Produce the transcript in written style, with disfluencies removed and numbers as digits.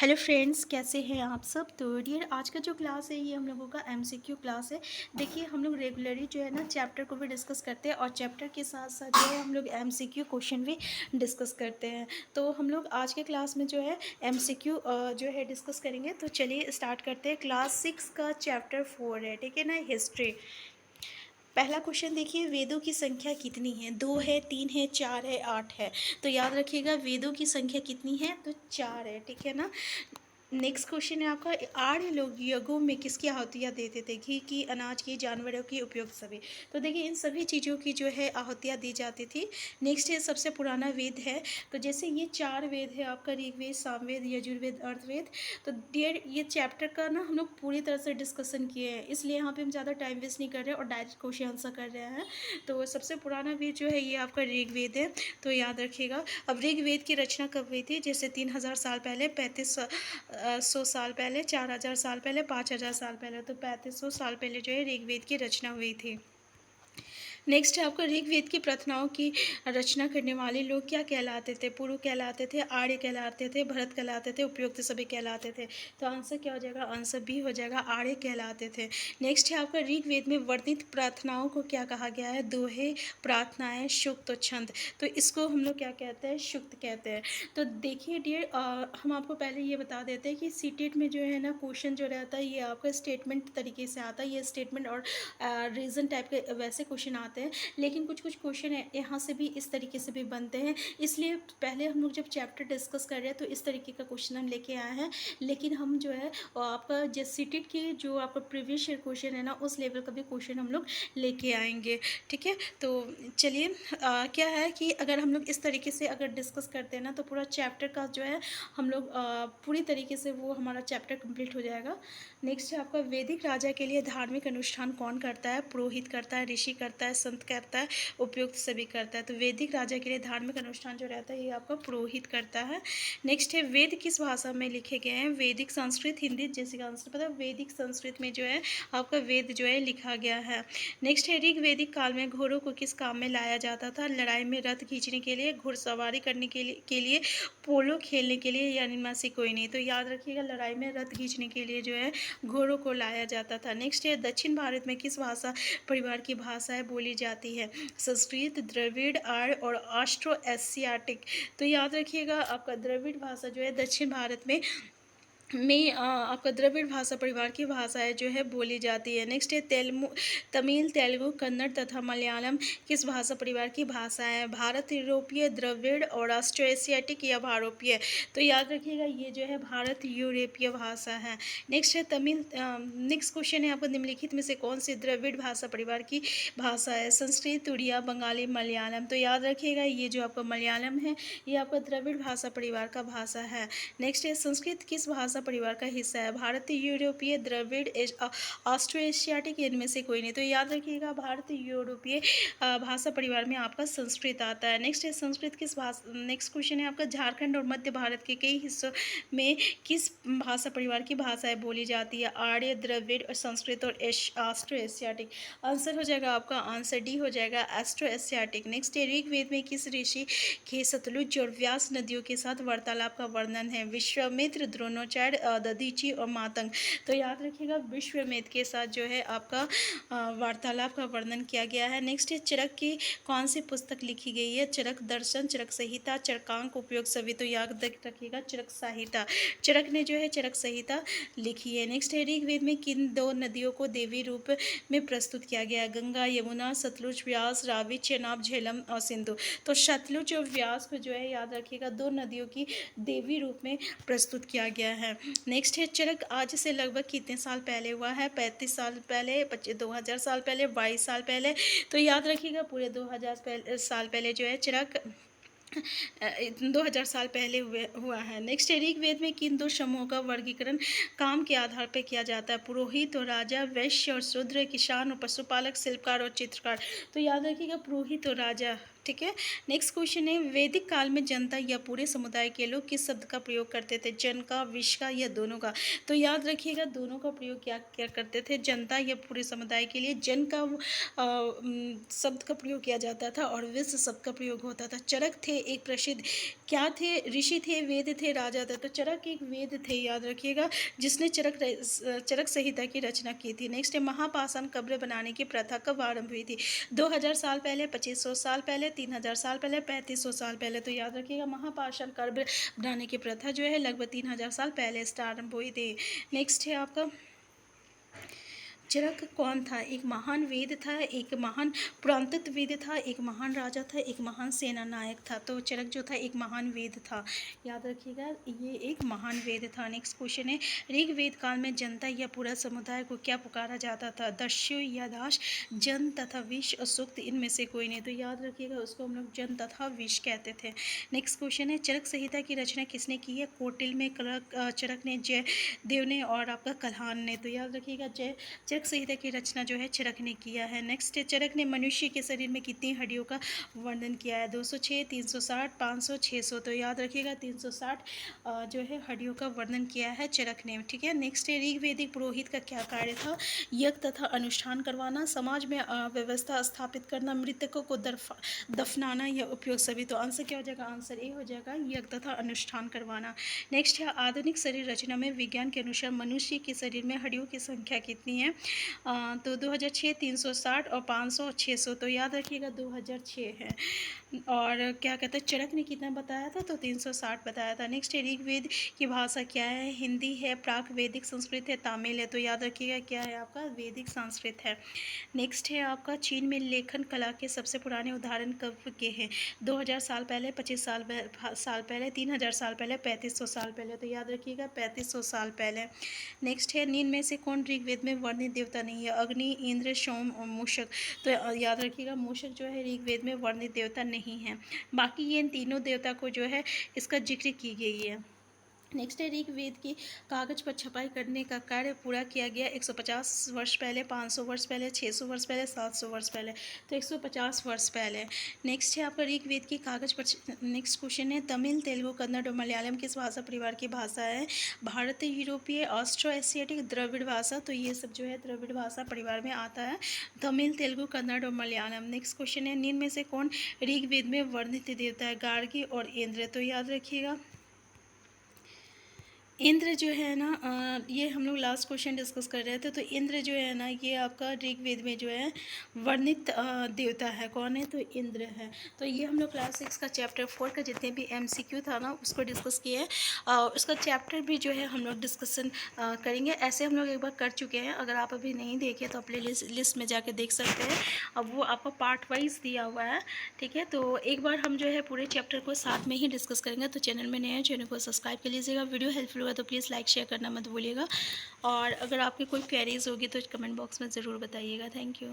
Hello friends, कैसे हैं आप सब। तो डियर, आज का जो क्लास है ये हम लोगों का एमसीक्यू क्लास है। देखिए, हम लोग रेगुलरली जो है ना चैप्टर को भी डिस्कस करते हैं और चैप्टर के साथ साथ जो है हम लोग एमसीक्यू क्वेश्चन भी डिस्कस करते हैं। तो हम लोग आज के क्लास में जो है एमसीक्यू जो है डिस्कस करेंगे। तो चलिए स्टार्ट करते हैं। क्लास 6 का चैप्टर 4 है, ठीक है ना, हिस्ट्री। पहला क्वेश्चन देखिए, वेदों की संख्या कितनी है। 2 है, 3 है, 4 है, 8 है। तो याद रखिएगा वेदों की संख्या कितनी है, तो 4 है, ठीक है ना। नेक्स्ट क्वेश्चन है आपका, आर्य लोग यज्ञों में किसकी आहुतियाँ देते थे। घी की, अनाज की, जानवरों की, उपयुक्त सभी। तो देखिए इन सभी चीज़ों की जो है आहुतियाँ दी जाती थी। नेक्स्ट है सबसे पुराना वेद है। तो जैसे ये 4 वेद है आपका, ऋग्वेद, सामवेद, यजुर्वेद, अर्थवेद। तो डियर, ये चैप्टर का ना हम लोग पूरी तरह से डिस्कशन किए हैं, इसलिए यहाँ पे हम ज़्यादा टाइम वेस्ट नहीं कर रहे हैं और डायरेक्ट क्वेश्चन आंसर कर रहे हैं। तो सबसे पुराना वेद जो है ये आपका ऋग्वेद है, तो याद रखिएगा। अब ऋग्वेद की रचना कब हुई थी, जैसे 3000 साल पहले, 3500 साल पहले, 4000 साल पहले, 5000 साल पहले। तो 3500 साल पहले जो है ऋग्वेद की रचना हुई थी। नेक्स्ट है आपका, ऋग्वेद की प्रार्थनाओं की रचना करने वाले लोग क्या कहलाते थे। पुरु कहलाते थे, आर्य कहलाते थे, भरत कहलाते थे, उपयुक्त सभी कहलाते थे। तो आंसर क्या हो जाएगा, आंसर बी हो जाएगा, आर्य कहलाते थे। नेक्स्ट है आपका, ऋग्वेद में वर्णित प्रार्थनाओं को क्या कहा गया है। दोहे, प्रार्थनाएं, सूक्त और छंद। तो इसको हम लोग क्या कहते हैं, सूक्त कहते हैं। तो देखिए डियर, हम आपको पहले ये बता देते हैं कि सीटेट में जो है ना क्वेश्चन जो रहता है ये आपका स्टेटमेंट तरीके से आता है। ये स्टेटमेंट और रीज़न टाइप के वैसे क्वेश्चन आते हैं, लेकिन कुछ कुछ क्वेश्चन है यहाँ से भी इस तरीके से भी बनते हैं। इसलिए पहले हम लोग जब चैप्टर डिस्कस कर रहे हैं तो इस तरीके का क्वेश्चन हम लेके आए हैं, लेकिन हम जो है आपका जो सीटेट की जो आपका प्रीवियस ईयर क्वेश्चन है ना उस लेवल का भी क्वेश्चन हम लोग लेके आएंगे, ठीक है। तो चलिए, क्या है कि अगर हम लोग इस तरीके से अगर डिस्कस करते हैं ना तो पूरा चैप्टर का जो है हम लोग पूरी तरीके से वो हमारा चैप्टर कंप्लीट हो जाएगा। नेक्स्ट है आपका, वैदिक राजा के लिए धार्मिक अनुष्ठान कौन करता है। पुरोहित करता है, ऋषि करता है, संत करता है, उपयुक्त सभी करता है। तो वैदिक राजा के लिए धार्मिक अनुष्ठान जो रहता है ये आपका पुरोहित करता है। नेक्स्ट है, वेद किस भाषा में लिखे गए हैं। वैदिक, संस्कृत, हिंदी। जैसे का आंसर पता है, वैदिक संस्कृत में जो है आपका वेद जो है लिखा गया है। नेक्स्ट है, ऋग वैदिक काल में घोड़ों को किस काम में लाया जाता था। लड़ाई में, रथ खींचने के लिए, घुड़सवारी करने के लिए, पोलो खेलने के लिए, या इनमें से कोई नहीं। तो याद रखिएगा लड़ाई में, रथ खींचने के लिए जो है घोड़ों को लाया जाता था। नेक्स्ट है, दक्षिण भारत में किस भाषा परिवार की भाषाएं बोली जाती है। संस्कृत, द्रविड़, आर्य और ऑस्ट्रो एशियाटिक। तो याद रखिएगा आपका द्रविड़ भाषा जो है दक्षिण भारत में आपका द्रविड़ भाषा परिवार की भाषाएं जो है बोली जाती है। नेक्स्ट है, तमिल, तेलुगु, कन्नड़ तथा मलयालम किस भाषा परिवार की भाषाएं हैं। भारत यूरोपीय, द्रविड़ और ऑस्ट्रो एशियाटिक या भारोपीय। तो याद रखिएगा ये जो है भारत यूरोपीय भाषा है। नेक्स्ट है तमिल। नेक्स्ट क्वेश्चन है आपको, निम्नलिखित में से कौन सी द्रविड़ भाषा परिवार की भाषा है। संस्कृत, उड़िया, बंगाली, मलयालम। तो याद रखिएगा ये जो आपका मलयालम है ये आपका द्रविड़ भाषा परिवार का भाषा है। नेक्स्ट है, संस्कृत किस भाषा परिवार का हिस्सा है। भारतीय, यूरोपीय, द्रविड़, ऑस्ट्रो एशियाटिक, इनमें से कोई नहीं। तो याद रखिएगा भारतीय यूरोपीय भाषा परिवार में आपका संस्कृत आता है। नेक्स्ट है, संस्कृत किस भाषा। नेक्स्ट क्वेश्चन है आपका, झारखंड और मध्य भारत के कई हिस्सों में किस भाषा परिवार की भाषाएं बोली जाती है। आर्य, द्रविड़ और संस्कृत और ऑस्ट्रो एशियाटिक। आंसर हो जाएगा आपका, आंसर डी हो जाएगा, ऑस्ट्रो एशियाटिक। नेक्स्ट है, ऋग्वेद में किस ऋषि के सतलुज और व्यास नदियों के साथ वार्तालाप का वर्णन है। विश्वामित्र, द्रोणाचार्य, दधीची और मातंग। तो याद रखिएगा विश्वामित्र के साथ जो है आपका वार्तालाप का वर्णन किया गया है। नेक्स्ट है, चरक की कौन सी पुस्तक लिखी गई है। चरक दर्शन, चरक संहिता, चरकांक, उपयोग सभी। तो याद रखिएगा चरक संहिता, चरक ने जो है चरक संहिता लिखी है। नेक्स्ट है, ऋग्वेद में किन 2 नदियों को देवी रूप में प्रस्तुत किया गया। गंगा, यमुना, सतलुज, व्यास, रावी, चेनाब, झेलम और सिंधु। तो सतलुज और व्यास को जो है याद रखिएगा 2 नदियों की देवी रूप में प्रस्तुत किया गया है। नेक्स्ट है, चरक आज से लगभग कितने साल पहले हुआ है। 35 साल पहले, 2000 साल पहले, 22 साल पहले। तो याद रखिएगा पूरे 2000 साल पहले जो है चरक 2000 साल पहले हुआ है। नेक्स्ट है, ऋग्वेद में किन 2 समूहों का वर्गीकरण काम के आधार पर किया जाता है। पुरोहित और राजा, वैश्य और शूद्र, किसान और पशुपालक, शिल्पकार और चित्रकार। तो याद रखिएगा पुरोहित और राजा ठीक है। नेक्स्ट क्वेश्चन है, वैदिक काल में जनता या पूरे समुदाय के लोग किस शब्द का प्रयोग करते थे, जन का, विश्व का या दोनों का? तो याद रखिएगा दोनों का प्रयोग क्या क्या करते थे, जनता या पूरे समुदाय के लिए जन का शब्द का प्रयोग किया जाता था और विश्व शब्द का प्रयोग होता था। चरक थे एक प्रसिद्ध क्या थे, ऋषि थे, वेद थे, राजा थे। तो चरक एक वेद थे, याद रखिएगा, जिसने चरक संहिता की रचना की थी। नेक्स्ट है, महापाषाण कब्र बनाने की प्रथा कब आरंभ हुई थी? 2000 साल पहले, 2500 साल पहले, 3000 साल पहले, 3500 साल पहले? तो याद रखिएगा महापाषाण कब्र बनाने की प्रथा जो है लगभग 3000 साल पहले आरंभ हुई थी। नेक्स्ट है आपका, चरक कौन था? एक महान वेद था, एक महान पुरातत्वविद था, एक महान राजा था, एक महान सेना नायक था। तो चरक जो था एक महान वेद था, याद रखिएगा ये एक महान वेद था। नेक्स्ट क्वेश्चन है, ऋग्वेद काल में जनता या पूरा समुदाय को क्या पुकारा जाता था? दस्यु या दास, जन तथा विष, सूक्त, इनमें से कोई नहीं। तो याद रखिएगा उसको हम लोग जन तथा विष कहते थे। नेक्स्ट क्वेश्चन है, चरक संहिता की रचना किसने की है? कौटिल्य में, चरक ने, जयदेव ने और आपका कल्हान ने। तो याद रखिएगा चरक संहिता की रचना जो है चरक ने किया है। नेक्स्ट, चरक ने मनुष्य के शरीर में कितनी हड्डियों का वर्णन किया है? 206, 360, 500, 600? तो याद रखिएगा 360 जो है हड्डियों का वर्णन किया है चरक ने। ठीक है। नेक्स्ट है, ऋग्वेदिक पुरोहित का क्या कार्य था? यज्ञ तथा अनुष्ठान करवाना, समाज में व्यवस्था स्थापित करना, मृतकों को दफनाना या उपयोग सभी? तो आंसर क्या हो जाएगा? आंसर ए हो जाएगा, यज्ञ तथा अनुष्ठान करवाना। नेक्स्ट है, आधुनिक शरीर रचना में विज्ञान के अनुसार मनुष्य के शरीर में हड्डियों की संख्या कितनी है? तो 2006, 360 और 500 और 600? तो याद रखिएगा 2006 है। और क्या कहते हैं, चरक ने कितना बताया था? तो 360 बताया था। नेक्स्ट है, ऋग्वेद की भाषा क्या है? हिंदी है, प्राक वैदिक संस्कृत है, तमिल है? तो याद रखिएगा क्या है आपका? वैदिक संस्कृत है। नेक्स्ट है आपका, चीन में लेखन कला के सबसे पुराने उदाहरण कब के हैं? 2000 साल पहले, 25 साल पहले, 3000 साल पहले, 3500 साल पहले? तो याद रखिएगा 3500 साल पहले। नेक्स्ट है, निम्न में से कौन ऋग्वेद में वर्णित देवता नहीं है? अग्नि, इंद्र, सोम और मूषक? तो याद रखिएगा मूषक जो है ऋग्वेद में वर्णित देवता नहीं है। बाकी ये इन तीनों देवता को जो है इसका जिक्र की गई है। नेक्स्ट है, ऋग्वेद की कागज पर छपाई करने का कार्य पूरा किया गया 150 वर्ष पहले, 500 वर्ष पहले, 600 वर्ष पहले, 700 वर्ष पहले? तो 150 वर्ष पहले। नेक्स्ट है आपका, ऋग्वेद की कागज पर नेक्स्ट क्वेश्चन है, तमिल, तेलुगु, कन्नड़ और मलयालम किस भाषा परिवार की भाषा है? भारतीय, यूरोपीय, ऑस्ट्रो एशियाटिक, द्रविड़ भाषा? तो ये सब जो है द्रविड़ भाषा परिवार में आता है, तमिल, तेलुगु, कन्नड़ और मलयालम। नेक्स्ट क्वेश्चन है, निम्न में से कौन ऋग्वेद में वर्णित देवता है? गार्गी और इंद्र? तो याद रखिएगा इंद्र जो है ना, ये हम लोग लास्ट क्वेश्चन डिस्कस कर रहे थे। तो इंद्र जो है ना, ये आपका ऋग्वेद में जो है वर्णित देवता है। कौन है? तो इंद्र है। तो ये हम लोग क्लास 6 का चैप्टर 4 का जितने भी MCQ था ना उसको डिस्कस किए हैं। उसका चैप्टर भी जो है हम लोग डिस्कशन करेंगे। ऐसे हम लोग एक बार कर चुके हैं, अगर आप अभी नहीं देखे तो अपने लिस्ट में जाके देख सकते हैं। अब वो आपका पार्ट वाइज दिया हुआ है। ठीक है। तो एक बार हम जो है पूरे चैप्टर को साथ में ही डिस्कस करेंगे। तो चैनल में नए हैं, चैनल को सब्सक्राइब कर लीजिएगा। वीडियो हेल्पफुल होगा तो प्लीज़ लाइक शेयर करना मत भूलिएगा। और अगर आपकी कोई क्वेरीज होगी तो कमेंट बॉक्स में ज़रूर बताइएगा। Thank you.